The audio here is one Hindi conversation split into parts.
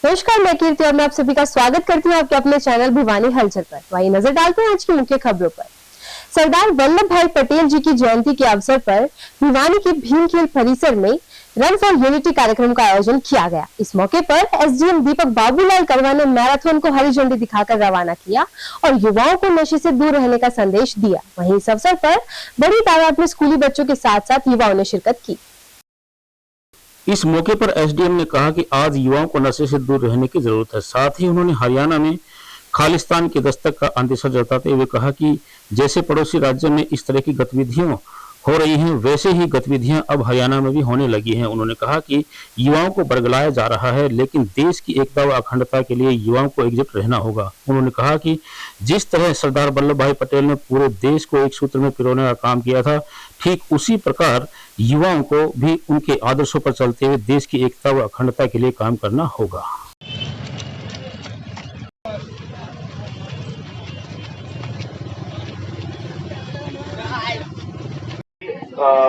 नमस्कार, मैं कीर्ति और मैं आप सभी का स्वागत करती हूँ आपके अपने चैनल भिवानी हलचल पर। वहीं नजर डालते हैं आज की मुख्य खबरों पर। सरदार वल्लभ भाई पटेल जी की जयंती के अवसर पर भिवानी के भीम खेल परिसर में रन फॉर यूनिटी कार्यक्रम का आयोजन किया गया। इस मौके पर एसडीएम दीपक बाबूलाल करवा ने मैराथन को हरी झंडी दिखाकर रवाना किया और युवाओं को नशे से दूर रहने का संदेश दिया। वहीं इस अवसर पर बड़ी तादाद में स्कूली बच्चों के साथ साथ युवाओं ने शिरकत की। इस मौके पर एसडीएम ने कहा कि आज युवाओं को नशे से दूर रहने की जरूरत है। साथ ही उन्होंने हरियाणा में खालिस्तान की दस्तक का अंदेशा जताते हुए कहा कि जैसे पड़ोसी राज्य में इस तरह की गतिविधियां हो रही हैं, वैसे ही गतिविधियां अब हरियाणा में भी होने लगी हैं। उन्होंने कहा कि युवाओं को बरगलाया जा रहा है, लेकिन देश की एकता व अखंडता के लिए युवाओं को एकजुट रहना होगा। उन्होंने कहा कि जिस तरह सरदार वल्लभ भाई पटेल ने पूरे देश को एक सूत्र में पिरोने का काम किया था, ठीक उसी प्रकार युवाओं को भी उनके आदर्शों पर चलते हुए देश की एकता व अखंडता के लिए काम करना होगा।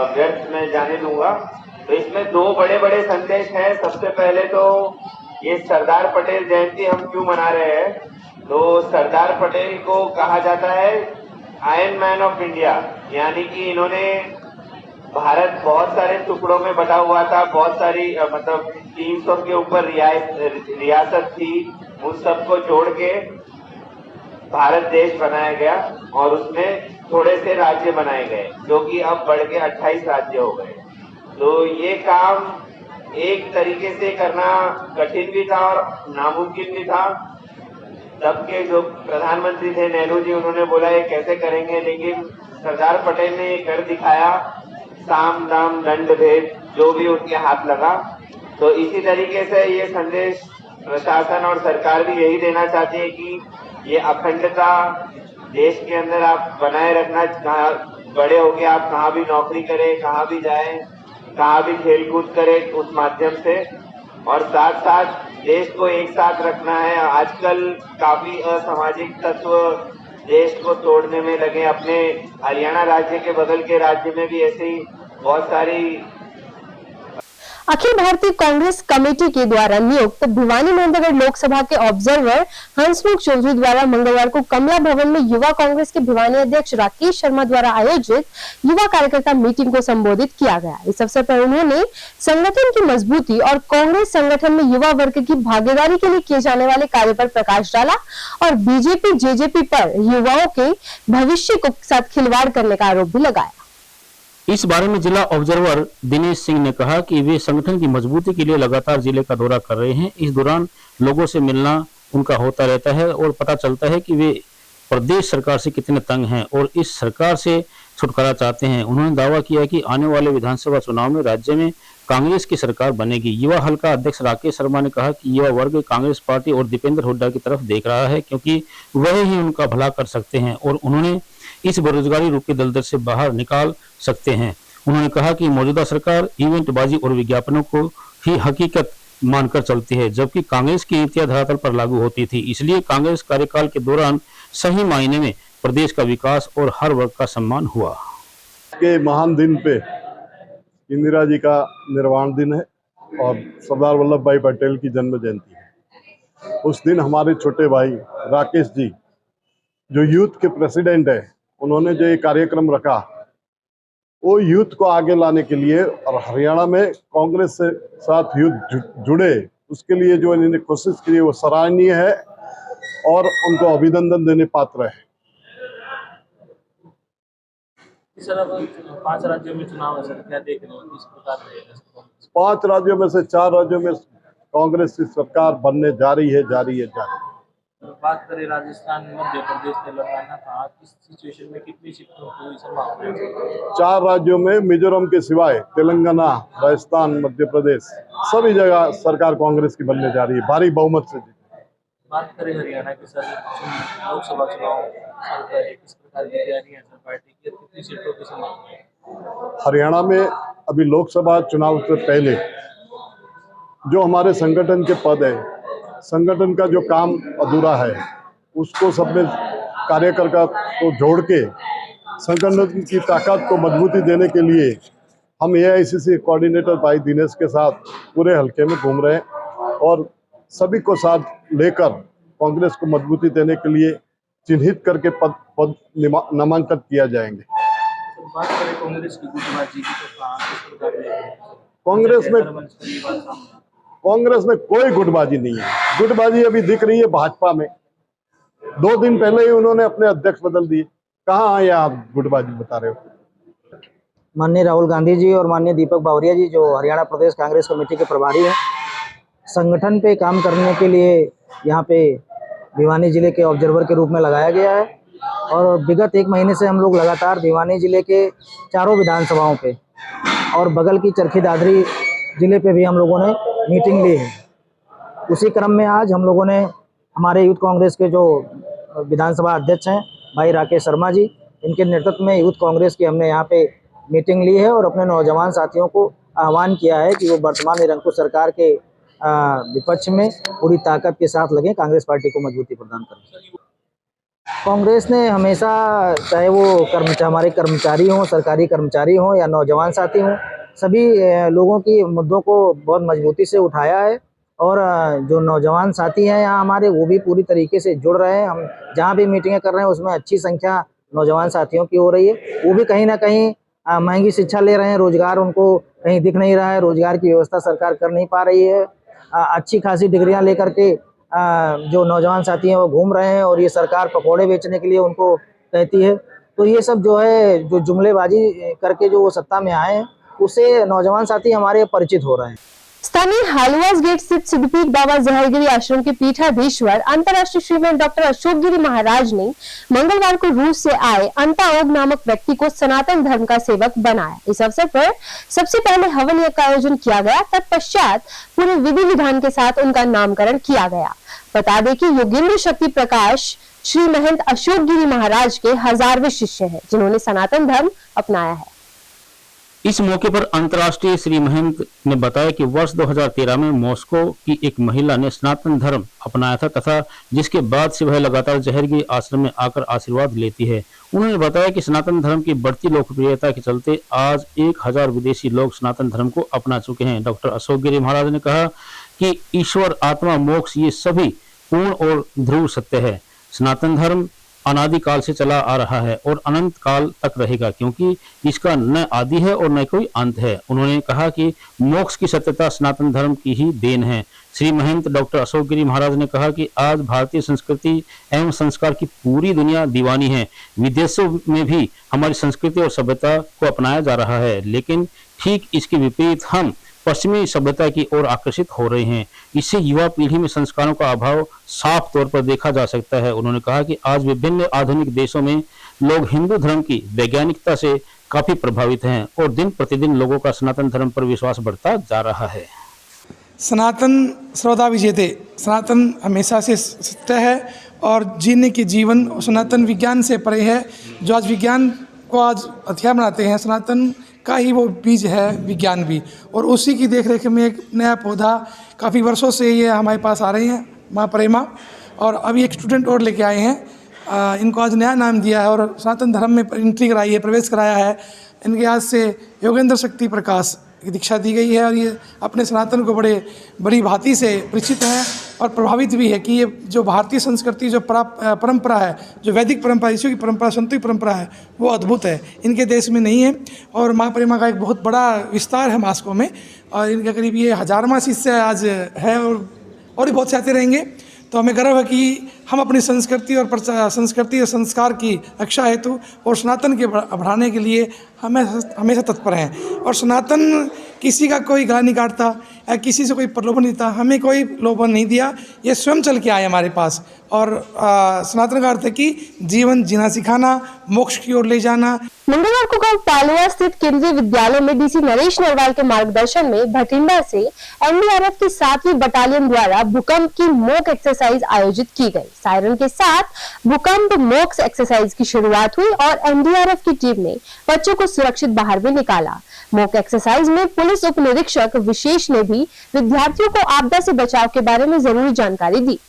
व्यर्थ में जाने दूंगा। तो इसमें दो बड़े बड़े संदेश हैं। सबसे पहले तो ये सरदार पटेल जयंती हम क्यों मना रहे हैं, तो सरदार पटेल को कहा जाता है आयरन मैन ऑफ इंडिया, यानी कि इन्होंने भारत बहुत सारे टुकड़ों में बटा हुआ था, बहुत सारी मतलब 300 के ऊपर रियासत थी, उन सबको जोड़ के भारत देश बनाया गया और उसमें थोड़े से राज्य बनाए गए, जो कि अब बढ़ के 28 राज्य हो गए। तो ये काम एक तरीके से करना कठिन भी था और नामुमकिन भी था। तब के जो प्रधानमंत्री थे नेहरू जी, उन्होंने बोला ये कैसे करेंगे, लेकिन सरदार पटेल ने ये कर दिखाया, साम दाम दंड भेद जो भी उनके हाथ लगा। तो इसी तरीके से ये संदेश प्रशासन और सरकार भी यही देना चाहती है कि ये अखंडता देश के अंदर आप बनाए रखना। बड़े होके आप कहाँ भी नौकरी करें, कहाँ भी जाएं, कहाँ भी खेल कूद करें उस माध्यम से, और साथ साथ देश को एक साथ रखना है। आजकल काफी असामाजिक तत्व देश को तोड़ने में लगे। अपने हरियाणा राज्य के बगल के राज्य में भी ऐसी बहुत सारी अखिल भारतीय कांग्रेस कमेटी के द्वारा नियुक्त भिवानी मेहंदगढ़ लोकसभा के ऑब्जर्वर हंसमुख चौधरी द्वारा मंगलवार को कमला भवन में युवा कांग्रेस के भिवानी अध्यक्ष राकेश शर्मा द्वारा आयोजित युवा कार्यकर्ता मीटिंग को संबोधित किया गया। इस अवसर पर उन्होंने संगठन की मजबूती और कांग्रेस संगठन में युवा वर्ग की भागीदारी के लिए किए जाने वाले कार्य पर प्रकाश डाला और बीजेपी जेजेपी पर युवाओं के भविष्य के साथ खिलवाड़ करने का आरोप भी लगाया। इस बारे में जिला ऑब्जर्वर दिनेश सिंह ने कहा कि वे संगठन की मजबूती के लिए लगातार जिले का दौरा कर रहे हैं। इस दौरान लोगों से मिलना उनका होता रहता है और पता चलता है कि वे प्रदेश सरकार से कितने तंग हैं और इस सरकार से छुटकारा चाहते हैं। उन्होंने दावा किया कि आने वाले विधानसभा चुनाव में राज्य में कांग्रेस की सरकार बनेगी। युवा हल्का अध्यक्ष राकेश शर्मा ने कहा कि युवा वर्ग कांग्रेस पार्टी और दीपेंद्र हुड्डा की तरफ देख रहा है, क्योंकि वह ही उनका भला कर सकते हैं और उन्होंने इस बेरोजगारी रूपी दलदल से बाहर निकाल सकते हैं। उन्होंने कहा कि मौजूदा सरकार इवेंटबाजी और विज्ञापनों को ही हकीकत मानकर चलती है, जबकि कांग्रेस की नीतियां धरातल पर लागू होती थी। इसलिए कांग्रेस कार्यकाल के दौरान सही मायने में प्रदेश का विकास और हर वर्ग का सम्मान हुआ। के महान दिन पे इंदिरा जी का निर्वाण दिन है और सरदार वल्लभ भाई पटेल की जन्म जयंती है। उस दिन हमारे छोटे भाई राकेश जी, जो यूथ के प्रेसिडेंट है, उन्होंने जो ये कार्यक्रम रखा, वो यूथ को आगे लाने के लिए और हरियाणा में कांग्रेस से साथ यूथ जुड़े, उसके लिए जो इन्होंने कोशिश की वो सराहनीय है और उनको अभिनंदन देने पात्र है। सर, अब 5 राज्यों में चुनाव है सर, क्या देख रहे हो किस प्रकार रहेगा? 5 राज्यों में से 4 राज्यों में कांग्रेस की सरकार बनने जा रही है। बात करें राजस्थान, मध्य प्रदेश, तेलंगाना, कहाँ किस सिचुएशन में कितनी सीटों की संभावना है? 4 राज्यों में मिजोरम के सिवाय तेलंगाना, राजस्थान, मध्य प्रदेश सभी जगह सरकार कांग्रेस की बनने जा रही है, भारी बहुमत से। बात करें हरियाणा की सर, लोकसभा चुनाव किस प्रकार की तैयारी है सर पार्टी की, कितनी सीटों की संभावना है? हरियाणा में अभी लोकसभा चुनाव से पहले जो हमारे संगठन के पद है, संगठन का जो काम अधूरा है, उसको सब में कार्यकर्ता को जोड़ के संगठन की ताकत को मजबूती देने के लिए हम एआईसीसी कोऑर्डिनेटर भाई दिनेश के साथ पूरे हल्के में घूम रहे हैं और सभी को साथ लेकर कांग्रेस को मजबूती देने के लिए चिन्हित करके पद नामांकित किया जाएंगे। सर, बात करें कांग्रेस की गुटबाजी की तो कहाँ किस प्रकार कांग्रेस में कोई गुटबाजी नहीं है। गुटबाजी अभी दिख रही है भाजपा में। 2 दिन पहले ही उन्होंने अपने अध्यक्ष बदल दिए। कहाँ आए आप गुटबाजी बता रहे हो? माननीय राहुल गांधी जी और माननीय दीपक बावरिया जी, जो हरियाणा प्रदेश कांग्रेस कमेटी के प्रभारी हैं, संगठन पे काम करने के लिए यहाँ पे भिवानी जिले के ऑब्जर्वर के रूप में लगाया गया है। और विगत 1 महीने से हम लोग लगातार भिवानी जिले के चारों विधानसभाओं पे और बगल की चरखी दादरी जिले पे भी हम लोगों ने मीटिंग ली है। उसी क्रम में आज हम लोगों ने हमारे यूथ कांग्रेस के जो विधानसभा अध्यक्ष हैं भाई राकेश शर्मा जी, इनके नेतृत्व में यूथ कांग्रेस की हमने यहाँ पे मीटिंग ली है और अपने नौजवान साथियों को आह्वान किया है कि वो वर्तमान निरंकुश सरकार के विपक्ष में पूरी ताकत के साथ लगे, कांग्रेस पार्टी को मजबूती प्रदान करें। कांग्रेस ने हमेशा, चाहे वो हमारे कर्मचारी हों, सरकारी कर्मचारी हों या नौजवान साथी हों, सभी लोगों की मुद्दों को बहुत मजबूती से उठाया है। और जो नौजवान साथी हैं यहाँ हमारे, वो भी पूरी तरीके से जुड़ रहे हैं। हम जहाँ भी मीटिंगें कर रहे हैं उसमें अच्छी संख्या नौजवान साथियों की हो रही है। वो भी कहीं ना कहीं महंगी शिक्षा ले रहे हैं, रोजगार उनको कहीं दिख नहीं रहा है, रोजगार की व्यवस्था सरकार कर नहीं पा रही है। अच्छी खासी डिग्रियां लेकर के जो नौजवान साथी हैं वो घूम रहे हैं और ये सरकार पकौड़े बेचने के लिए उनको कहती है। तो ये सब जो है, जो जुमलेबाजी करके जो वो सत्ता में आए हैं, उससे नौजवान साथी हमारे परिचित हो रहे हैं। स्थानीय हालुआस गेट स्थित सिद्धपीठ बाबा जहरगिरी आश्रम के पीठाधीश्वर अंतर्राष्ट्रीय श्रीमंत डॉक्टर अशोक गिरी महाराज ने मंगलवार को रूस से आए अंताओग नामक व्यक्ति को सनातन धर्म का सेवक बनाया। इस अवसर पर सबसे पहले हवन यज्ञ का आयोजन किया गया, तत्पश्चात पूरे विधि विधान के साथ उनका नामकरण किया गया। बता दें कि योगेंद्र शक्ति प्रकाश श्री महंत अशोक गिरी महाराज के 1000वें शिष्य हैं, जिन्होंने सनातन धर्म अपनाया है। इस मौके पर अंतर्राष्ट्रीय श्री महंत ने बताया कि वर्ष 2013 में मॉस्को की एक महिला ने सनातन धर्म अपनाया था तथा जिसके बाद से वह लगातार जहरगिरी आश्रम में आकर आशीर्वाद लेती है। उन्होंने बताया कि सनातन धर्म की बढ़ती लोकप्रियता के चलते आज 1000 विदेशी लोग सनातन धर्म को अपना चुके हैं। डॉक्टर अशोक गिरी महाराज ने कहा कि ईश्वर, आत्मा, मोक्ष ये सभी पूर्ण और ध्रुव सत्य है। सनातन धर्म अनादिकाल से चला आ रहा है और अनंत काल तक रहेगा, क्योंकि इसका न आदि है और न कोई अंत है। उन्होंने कहा कि मोक्ष की सत्यता सनातन धर्म की ही देन है। श्री महंत डॉक्टर अशोक गिरी महाराज ने कहा कि आज भारतीय संस्कृति एवं संस्कार की पूरी दुनिया दीवानी है। विदेशों में भी हमारी संस्कृति और सभ्यता को अपनाया जा रहा है, लेकिन ठीक इसके विपरीत हम पश्चिमी सभ्यता की ओर आकर्षित हो रहे हैं। इससे युवा पीढ़ी में संस्कारों का अभाव साफ तौर पर देखा जा सकता है। उन्होंने कहा कि आज विभिन्न आधुनिक देशों में लोग हिंदू धर्म की वैज्ञानिकता से काफी प्रभावित हैं और दिन प्रतिदिन लोगों का सनातन धर्म पर विश्वास बढ़ता जा रहा है। सनातन सर्वदा विजेते, सनातन हमेशा से सत्य है और जीने की जीवन सनातन विज्ञान से परे है। जो आज विज्ञान को आज हथियार बनाते हैं, सनातन का ही वो बीज है विज्ञान भी, और उसी की देखरेख में एक नया पौधा काफ़ी वर्षों से ये हमारे पास आ रही हैं माँ प्रेमा, और अभी एक स्टूडेंट और लेके आए हैं। इनको आज नया नाम दिया है और सनातन धर्म में एंट्री कराई है, प्रवेश कराया है। इनके हाथ से योगेंद्र शक्ति प्रकाश की दीक्षा दी गई है और ये अपने सनातन को बड़ी भांति से परिचित हैं और प्रभावित भी है कि ये जो भारतीय संस्कृति, जो परंपरा है, जो वैदिक परंपरा, ऋषियों की परंपरा, संतों की परंपरा है, वो अद्भुत है, इनके देश में नहीं है। और माँ प्रेमा का एक बहुत बड़ा विस्तार है मॉस्को में और इनके करीब ये 1000वां शिष्य आज है और भी बहुत से आते रहेंगे। तो हमें गर्व है कि हम अपनी संस्कृति और संस्कार की रक्षा हेतु और सनातन के बढ़ाने के लिए हमेशा तत्पर हैं। और सनातन किसी का कोई गला नहीं काटता या किसी से कोई प्रलोभन नहीं देता, हमें कोई प्रलोभन नहीं दिया, ये स्वयं चल के आए हमारे पास। और सनातन का अर्थ है कि जीवन जीना सिखाना, मोक्ष की ओर ले जाना। मंगलवार को गांव पालुआ स्थित केंद्रीय विद्यालय में डीसी नरेश नरवाल के मार्गदर्शन में भटिंडा से एनडीआरएफ की 7वीं बटालियन द्वारा भूकंप की मॉक एक्सरसाइज आयोजित की गई। सायरन के साथ भूकंप मॉक एक्सरसाइज की शुरुआत हुई और एनडीआरएफ की टीम ने बच्चों को सुरक्षित बाहर भी निकाला। मॉक एक्सरसाइज में पुलिस उप निरीक्षक विशेष ने भी विद्यार्थियों को आपदा से बचाव के बारे में जरूरी जानकारी दी।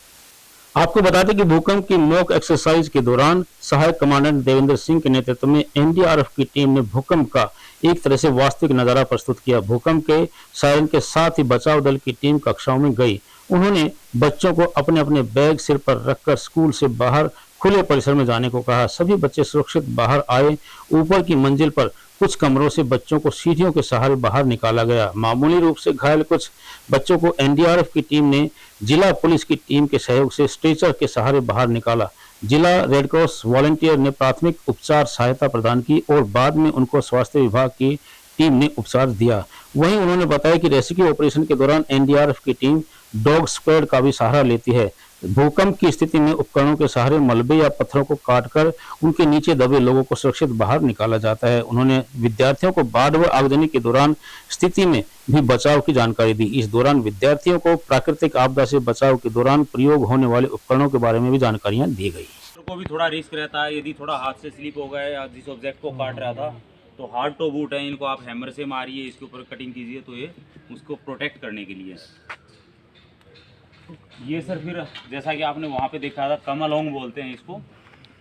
आपको बता दें कि भूकंप की मॉक एक्सरसाइज के दौरान सहायक कमांडेंट देवेंद्र सिंह के नेतृत्व में एनडीआरएफ की टीम ने भूकंप का एक तरह से वास्तविक नजारा प्रस्तुत किया। भूकंप के सायरन के साथ ही बचाव दल की टीम कक्षाओं में गई उन्होंने बच्चों को अपने अपने बैग सिर पर रखकर स्कूल से बाहर खुले परिसर में जाने को कहा। सभी बच्चे सुरक्षित बाहर आए। ऊपर की मंजिल पर कुछ कमरों से बच्चों को सीढ़ियों के सहारे बाहर निकाला गया। मामूली रूप से घायल कुछ बच्चों को एनडीआरएफ की टीम ने जिला पुलिस की टीम के सहयोग से स्ट्रेचर के सहारे बाहर निकाला। जिला रेडक्रॉस वॉलंटियर ने प्राथमिक उपचार सहायता प्रदान की और बाद में उनको स्वास्थ्य विभाग की टीम ने उपचार दिया। वहीं उन्होंने बताया कि रेस्क्यू ऑपरेशन के दौरान एनडीआरएफ की टीम डॉग स्क्वाड का भी सहारा लेती है। भूकंप की स्थिति में उपकरणों के सहारे मलबे या पत्थरों को काटकर उनके नीचे दबे लोगों को सुरक्षित बाहर निकाला जाता है। उन्होंने विद्यार्थियों को बाढ़ व आगजनी के दौरान स्थिति में भी बचाव की जानकारी दी। इस दौरान विद्यार्थियों को प्राकृतिक आपदा से बचाव के दौरान प्रयोग होने वाले उपकरणों के बारे में भी जानकारियां दी गई। को भी थोड़ा रिस्क रहता है, यदि थोड़ा हाथ से स्लिप हो गए या जिस ऑब्जेक्ट को काट रहा था तो हार्ड टो बूट है, इनको आप हैमर से मारिए, इसके ऊपर कटिंग कीजिए तो ये उसको प्रोटेक्ट करने के लिए। ये सर फिर जैसा कि आपने वहाँ पे देखा था कम अलोंग बोलते हैं इसको,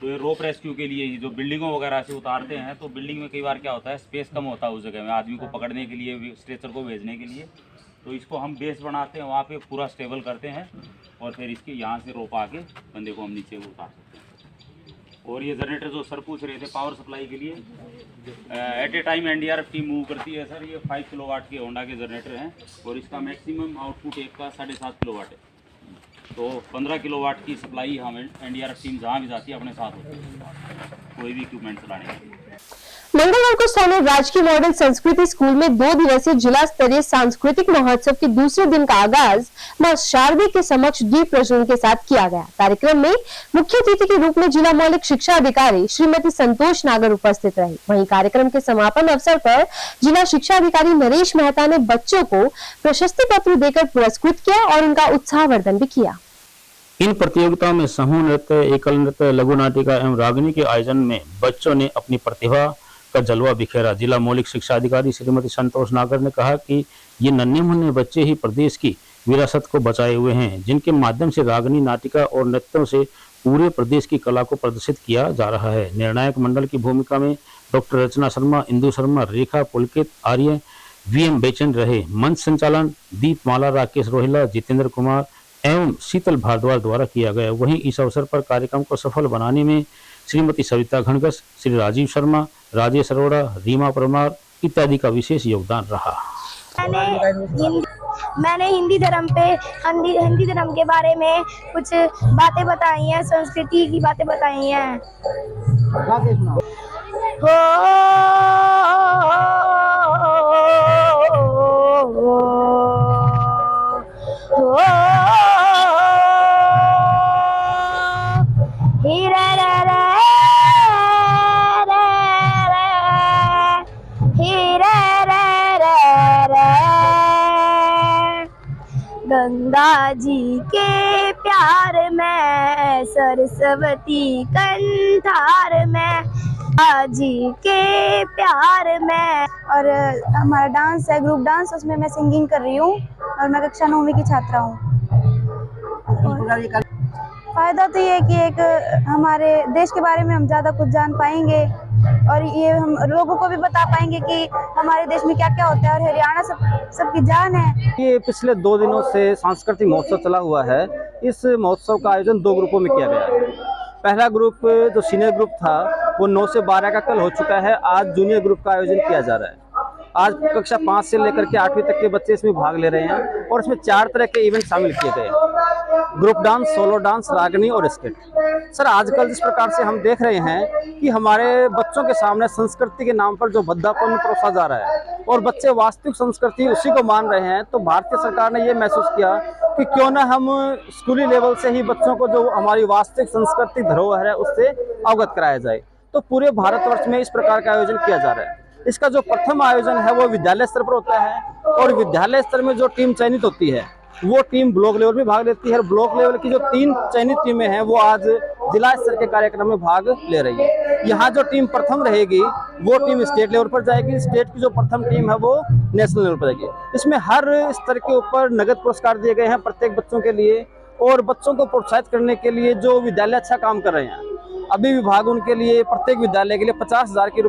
तो ये रोप रेस्क्यू के लिए जो बिल्डिंगों वगैरह से उतारते हैं तो बिल्डिंग में कई बार क्या होता है स्पेस कम होता है उस जगह में आदमी को पकड़ने के लिए, स्ट्रेचर को भेजने के लिए, तो इसको हम बेस बनाते हैं वहाँ पे पूरा स्टेबल करते हैं और फिर इसके यहाँ से रोप आके बंदे को हम नीचे उतार सकते हैं। और ये जनरेटर जो सर पूछ रहे थे पावर सप्लाई के लिए, at a time NDRF team move करती है सर। ये 5 किलोवाट के होंडा के जनरेटर हैं और इसका मैक्सिमम आउटपुट एक का 7.5 किलोवाट है, तो 15 किलोवाट की सप्लाई हम एनडीआरएफ टीम जहाँ भी जाती है अपने साथ होती है कोई भी इक्विपमेंट चलाने के लिए। मंगलवार को स्थानीय राजकीय मॉडल संस्कृति स्कूल में 2 दिवसीय जिला स्तरीय सांस्कृतिक महोत्सव के दूसरे दिन का आगाज मां शारदे के समक्ष दीप प्रज्वलन के साथ किया गया। कार्यक्रम में मुख्य अतिथि के रूप में जिला मौलिक शिक्षा अधिकारी श्रीमती संतोष नागर उपस्थित रही। वहीं कार्यक्रम के समापन अवसर पर जिला शिक्षा अधिकारी नरेश मेहता ने बच्चों को प्रशस्ति पत्र देकर पुरस्कृत किया और उनका उत्साहवर्धन भी किया। इन प्रतियोगिताओं में समूह नृत्य, एकल नृत्य, लघु नाटिका एवं रागनी के आयोजन में बच्चों ने अपनी प्रतिभा का जलवा बिखेरा। जिला मौलिक शिक्षा अधिकारी श्रीमती संतोष नागर ने कहा कि ये नन्हे मुन्ने बच्चे ही प्रदेश की विरासत को बचाए हुए हैं, जिनके माध्यम से रागनी, नाटिका और नृत्यों से पूरे प्रदेश की कला को प्रदर्शित किया जा रहा है। निर्णायक मंडल की भूमिका में डॉक्टर रचना शर्मा, इंदु शर्मा, रेखा पुलकित, आर्य, वीएम बेचन रहे। मंच संचालन दीपमाला, राकेश रोहिला, जितेंद्र कुमार एवं शीतल भारद्वाज द्वारा किया गया। वहीं इस अवसर पर कार्यक्रम को सफल बनाने में श्रीमती सविता घनघस, श्री राजीव शर्मा, राजेश अरोड़ा, रीमा परमार इत्यादि का विशेष योगदान रहा। मैंने हिंदी धर्म के बारे में कुछ बातें बताई हैं, संस्कृति की बातें बताई हैं। गंगा जी के प्यार में, सरस्वती कंठार में, गंगा जी के प्यार में। और हमारा डांस है, ग्रुप डांस, उसमें मैं सिंगिंग कर रही हूँ और मैं कक्षा 9वीं की छात्रा हूँ। फायदा तो ये है कि एक हमारे देश के बारे में हम ज़्यादा कुछ जान पाएंगे और ये हम लोगों को भी बता पाएंगे कि हमारे देश में क्या क्या होता है और हरियाणा सबकी जान है। ये पिछले 2 दिनों से सांस्कृतिक महोत्सव चला हुआ है। इस महोत्सव का आयोजन 2 ग्रुपों में किया गया है। पहला ग्रुप जो सीनियर ग्रुप था वो 9 से 12 का कल हो चुका है। आज जूनियर ग्रुप का आयोजन किया जा रहा है। आज कक्षा 5 से लेकर के 8वीं तक के बच्चे इसमें भाग ले रहे हैं और इसमें 4 तरह के इवेंट शामिल किए गए हैं: ग्रुप डांस, सोलो डांस, रागनी और स्किट। सर, आजकल जिस प्रकार से हम देख रहे हैं कि हमारे बच्चों के सामने संस्कृति के नाम पर जो भद्दापन परोसा जा रहा है और बच्चे वास्तविक संस्कृति उसी को मान रहे हैं, तो भारतीय सरकार ने ये महसूस किया कि क्यों ना हम स्कूली लेवल से ही बच्चों को जो हमारी वास्तविक सांस्कृतिक धरोहर है उससे अवगत कराया जाए। तो पूरे भारतवर्ष में इस प्रकार का आयोजन किया जा रहा है। इसका जो प्रथम आयोजन है वो विद्यालय स्तर पर होता है और विद्यालय स्तर में जो टीम चयनित होती है वो टीम ब्लॉक लेवल में भाग लेती है। ब्लॉक लेवल की जो 3 चयनित टीमें हैं वो आज जिला स्तर के कार्यक्रम में भाग ले रही है। यहाँ जो टीम प्रथम रहेगी वो टीम स्टेट लेवल पर जाएगी। स्टेट की जो प्रथम टीम है वो नेशनल लेवल पर जाएगी। इसमें हर स्तर के ऊपर नगद पुरस्कार दिए गए हैं प्रत्येक बच्चों के लिए और बच्चों को प्रोत्साहित करने के लिए जो विद्यालय अच्छा काम कर रहे हैं, अभी विभाग उनके लिए प्रत्येक विद्यालय के लिए 50,000 की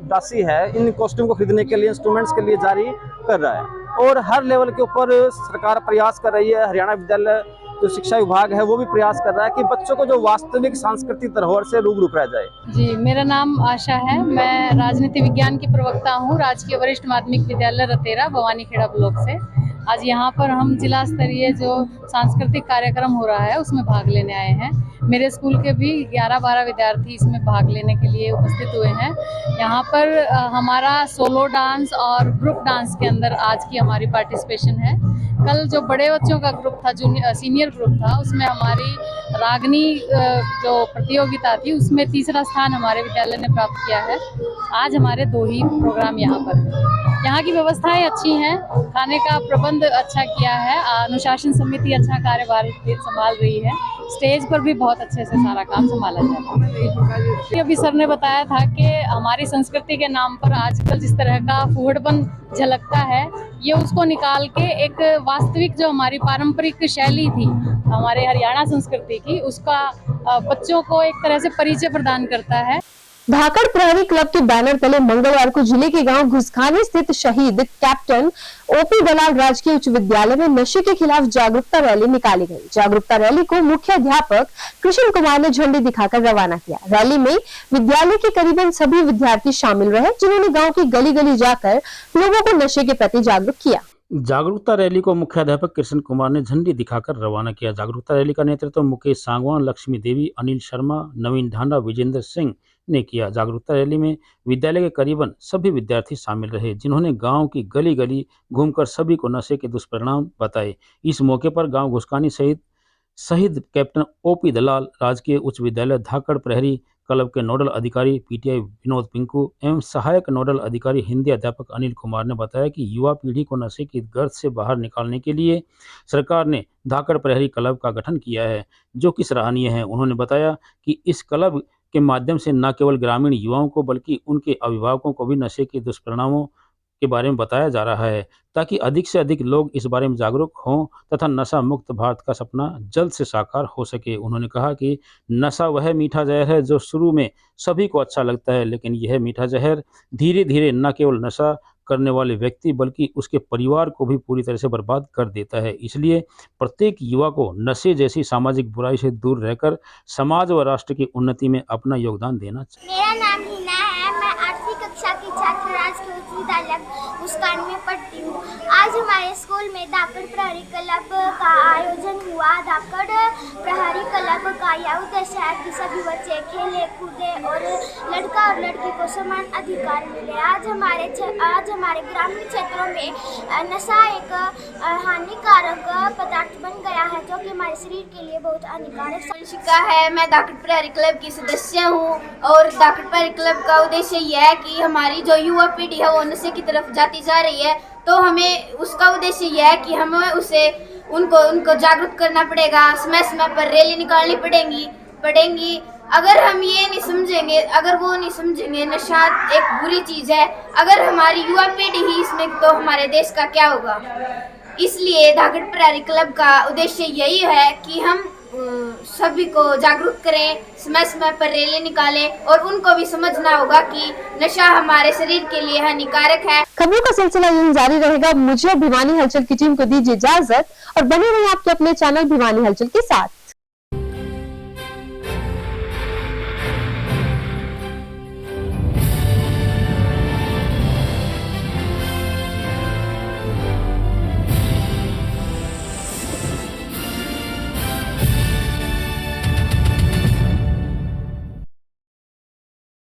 राशि है इन कॉस्ट्यूम को खरीदने के लिए, इंस्ट्रूमेंट्स के लिए जारी कर रहा है। और हर लेवल के ऊपर सरकार प्रयास कर रही है। हरियाणा विद्यालय जो शिक्षा विभाग है वो भी प्रयास कर रहा है कि बच्चों को जो वास्तविक सांस्कृतिक धरोहर से रूबरू कराया जाए। जी, मेरा नाम आशा है। मैं राजनीति विज्ञान की प्रवक्ता हूँ राजकीय वरिष्ठ माध्यमिक विद्यालय रतेरा भवानीखेड़ा ब्लॉक से। आज यहाँ पर हम जिला स्तरीय जो सांस्कृतिक कार्यक्रम हो रहा है उसमें भाग लेने आए हैं। मेरे स्कूल के भी 11-12 विद्यार्थी इसमें भाग लेने के लिए उपस्थित हुए हैं। यहाँ पर हमारा सोलो डांस और ग्रुप डांस के अंदर आज की हमारी पार्टिसिपेशन है। कल जो बड़े बच्चों का ग्रुप था, सीनियर ग्रुप था, उसमें हमारी रागनी जो प्रतियोगिता थी उसमें तीसरा स्थान हमारे विद्यालय ने प्राप्त किया है। आज हमारे 2 ही प्रोग्राम यहाँ पर हैं। यहाँ की व्यवस्थाएं अच्छी हैं, खाने का प्रबंध अच्छा किया है, अनुशासन समिति अच्छा कार्यभार संभाल रही है, स्टेज पर भी बहुत अच्छे से सारा काम संभाला जाता है। अभी सर ने बताया था कि हमारी संस्कृति के नाम पर आजकल जिस तरह का फूहड़पन झलकता है, ये उसको निकाल के एक वास्तविक जो हमारी पारंपरिक शैली थी हमारे हरियाणा संस्कृति की, उसका बच्चों को एक तरह से परिचय प्रदान करता है। धाकड़ प्रहरी क्लब के बैनर तले मंगलवार को जिले के गांव घुसखानी स्थित शहीद कैप्टन ओपी दलाल राजकीय उच्च विद्यालय में नशे के खिलाफ जागरूकता रैली निकाली गई। जागरूकता रैली को मुख्य अध्यापक कृष्ण कुमार ने झंडी दिखाकर रवाना किया। रैली में विद्यालय के करीबन सभी विद्यार्थी शामिल रहे, जिन्होंने गाँव की गली गली जाकर लोगों को नशे के प्रति जागरूक किया। जागरूकता रैली को मुख्याध्यापक कृष्ण कुमार ने झंडी दिखाकर रवाना किया। जागरूकता रैली का नेतृत्व मुकेश सांगवान, लक्ष्मी देवी, अनिल शर्मा, नवीन ढांडा, विजेंद्र सिंह ने किया। जागरूकता रैली में विद्यालय के करीबन सभी विद्यार्थी शामिल रहे, जिन्होंने गांव की गली गली घूमकर सभी को नशे के दुष्परिणाम बताए। इस मौके पर गांव घुसखानी सहित शहीद कैप्टन ओपी दलाल राजकीय उच्च विद्यालय धाकड़ प्रहरी क्लब के नोडल अधिकारी पीटीआई विनोद पिंकू एवं सहायक नोडल अधिकारी हिंदी अध्यापक अनिल कुमार ने बताया कि युवा पीढ़ी को नशे की गर्त से बाहर निकालने के लिए सरकार ने धाकड़ प्रहरी क्लब का गठन किया है, जो कि सराहनीय है। उन्होंने बताया कि इस क्लब के माध्यम से न केवल ग्रामीण युवाओं को बल्कि उनके अभिभावकों को भी नशे के दुष्परिणामों के बारे में बताया जा रहा है, ताकि अधिक से अधिक लोग इस बारे में जागरूक हों तथा नशा मुक्त भारत का सपना जल्द से साकार हो सके। उन्होंने कहा कि नशा वह मीठा जहर है जो शुरू में सभी को अच्छा लगता है, लेकिन यह मीठा जहर धीरे धीरे न केवल नशा करने वाले व्यक्ति बल्कि उसके परिवार को भी पूरी तरह से बर्बाद कर देता है। इसलिए प्रत्येक युवा को नशे जैसी सामाजिक बुराई से दूर रहकर समाज व राष्ट्र की उन्नति में अपना योगदान देना चाहिए। मेरा नाम हिना है। मैं 8वीं कक्षा की छात्र राजकीय उच्च विद्यालय घुसखानी में पढ़ती हूँ। आज हमारे स्कूल में धाकड़ प्रहरी क्लब का आयोजन हुआ। धाकड़ प्रहरी क्लब का यह उद्देश्य है कि सभी बच्चे खेले कूदे और लड़का और लड़की को समान अधिकार मिले। आज हमारे ग्रामीण क्षेत्रों में नशा एक हानिकारक पदार्थ बन गया है, जो कि हमारे शरीर के लिए बहुत हानिकारक शिका है। मैं धाकड़ प्रहरी क्लब की सदस्य हूँ और धाकड़ प्रहरी क्लब का उद्देश्य यह है कि हमारी जो युवा पीढ़ी है वो नशे की तरफ जाती जा रही है, तो हमें उसका उद्देश्य यह है कि हमें उनको जागरूक करना पड़ेगा। समय समय पर रैली निकालनी पड़ेंगी। अगर हम ये नहीं समझेंगे, अगर वो नहीं समझेंगे नशा एक बुरी चीज़ है, अगर हमारी युवा पीढ़ी ही इसमें, तो हमारे देश का क्या होगा। इसलिए धाकड़ प्रहरी क्लब का उद्देश्य यही है कि हम सभी को जागरूक करें, समय समय पर रैली निकालें और उनको भी समझना होगा कि नशा हमारे शरीर के लिए हानिकारक है। खबरों का सिलसिला यूं जारी रहेगा। मुझे भिवानी हलचल की टीम को दीजिए इजाजत और बने रहिए आपके अपने चैनल भिवानी हलचल के साथ।